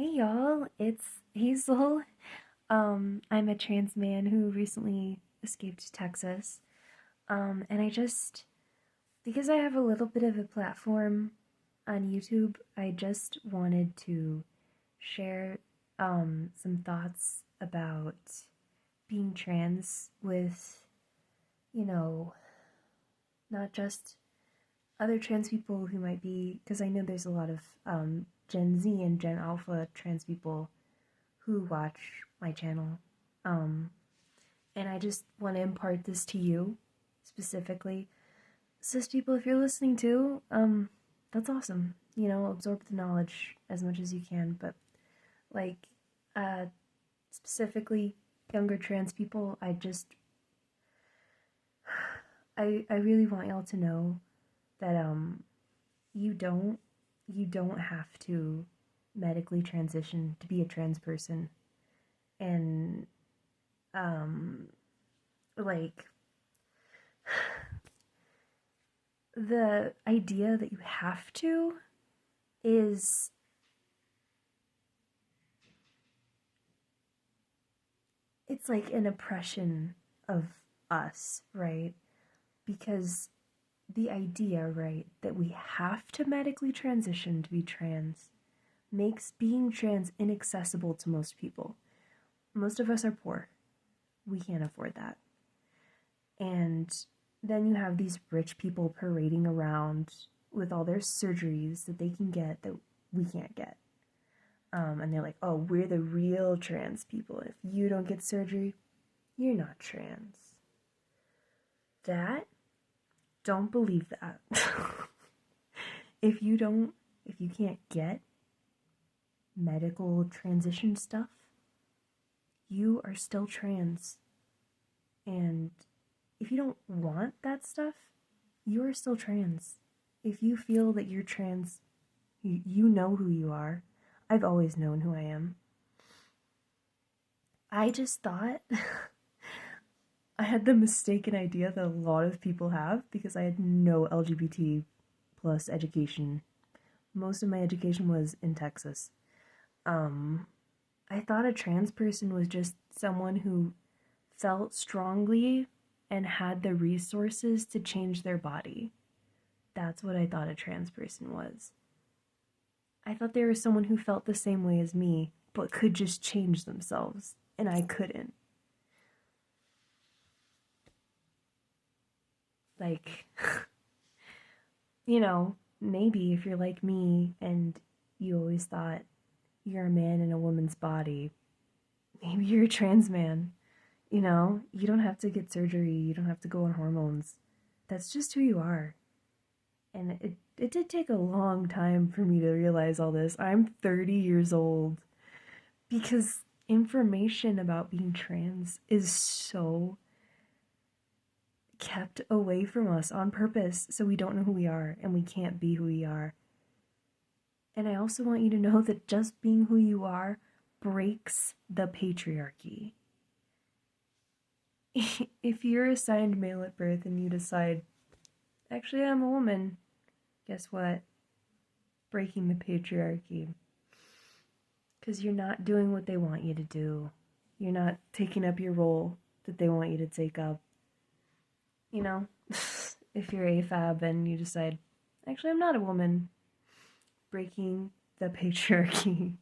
Hey y'all, it's Hazel. I'm a trans man who recently escaped Texas. And because I have a little bit of a platform on YouTube, I just wanted to share some thoughts about being trans with, you know, not just other trans people who might be, because I know there's a lot of Gen Z and Gen Alpha trans people who watch my channel. Um, and I just want to impart this to you specifically. Cis people, if you're listening too, that's awesome. Absorb the knowledge as much as you can. But like, uh, specifically younger trans people, I really want y'all to know that you don't you don't have to medically transition to be a trans person. And um like the idea that you have to is it's like an oppression of us, right? Because the idea, right, that we have to medically transition to be trans makes being trans inaccessible to most people. Most of us are poor. We can't afford that. And then you have these rich people parading around with all their surgeries that they can get that we can't get. And they're like, oh, we're the real trans people. If you don't get surgery, you're not trans. That, don't believe that. if you don't, if you can't get medical transition stuff, you are still trans. And if you don't want that stuff, you are still trans. If you feel that you're trans, you know who you are. I've always known who I am. I just thought I had the mistaken idea that a lot of people have because I had no LGBT plus education. Most of my education was in Texas. I thought a trans person was just someone who felt strongly and had the resources to change their body. That's what I thought a trans person was. I thought they were someone who felt the same way as me, but could just change themselves, and I couldn't. Like, maybe if you're like me and you always thought you're a man in a woman's body, maybe you're a trans man. You don't have to get surgery, you don't have to go on hormones. That's just who you are. And it did take a long time for me to realize all this. I'm 30 years old because information about being trans is so kept away from us on purpose so we don't know who we are and we can't be who we are. And I also want you to know that just being who you are breaks the patriarchy. If you're assigned male at birth and you decide, actually, I'm a woman, guess what? Breaking the patriarchy. Because you're not doing what they want you to do. You're not taking up your role that they want you to take up. If you're AFAB and you decide, actually, I'm not a woman, breaking the patriarchy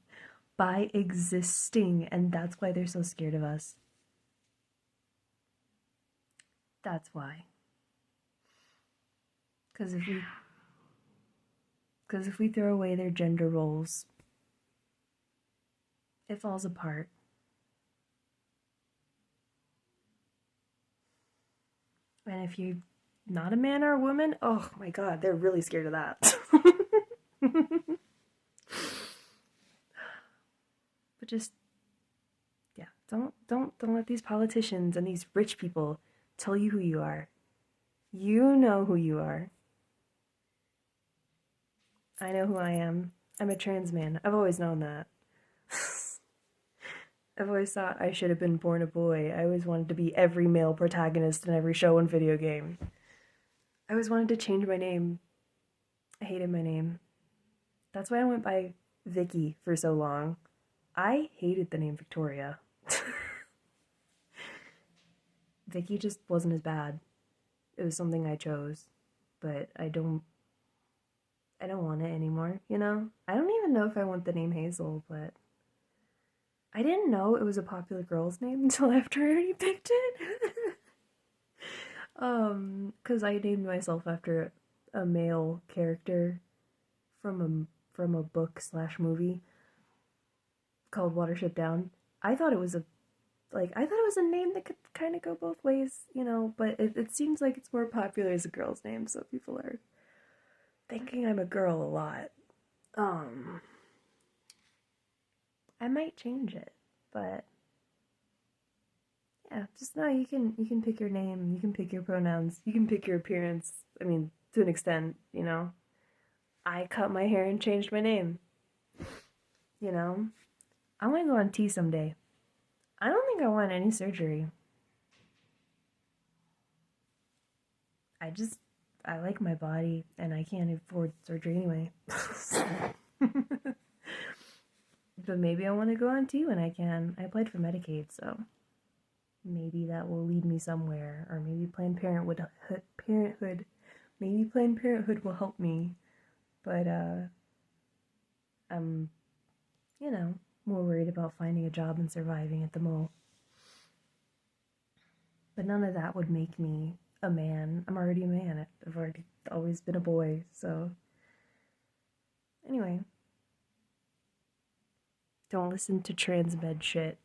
by existing, and that's why they're so scared of us. That's why. Because if we throw away their gender roles, it falls apart. And if you're not a man or a woman, oh my god, they're really scared of that. But just, yeah, don't let these politicians and these rich people tell you who you are. You know who you are. I know who I am. I'm a trans man. I've always known that. I've always thought I should have been born a boy. I always wanted to be every male protagonist in every show and video game. I always wanted to change my name. I hated my name. That's why I went by Vicky for so long. I hated the name Victoria. Vicky just wasn't as bad. It was something I chose, but I don't want it anymore, you know? I don't even know if I want the name Hazel, but I didn't know it was a popular girl's name until after I already picked it. Cuz I named myself after a male character from a book slash movie called Watership Down. I thought it was a I thought it was a name that could kind of go both ways, you know, but it seems like it's more popular as a girl's name, so people are thinking I'm a girl a lot. Um, I might change it, but yeah, just know you can pick your name, you can pick your pronouns, you can pick your appearance. I mean, to an extent, you know. I cut my hair and changed my name, you know. I want to go on T someday. I don't think I want any surgery. I just I like my body and I can't afford surgery anyway. But maybe I want to go on T when I can. I applied for Medicaid, so maybe that will lead me somewhere, or maybe Parenthood, maybe Planned Parenthood will help me. But I'm, you know, more worried about finding a job and surviving at the mall. But none of that would make me a man. I'm already a man. I've already always been a boy. So anyway, don't listen to trans med shit.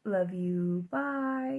Love you. Bye.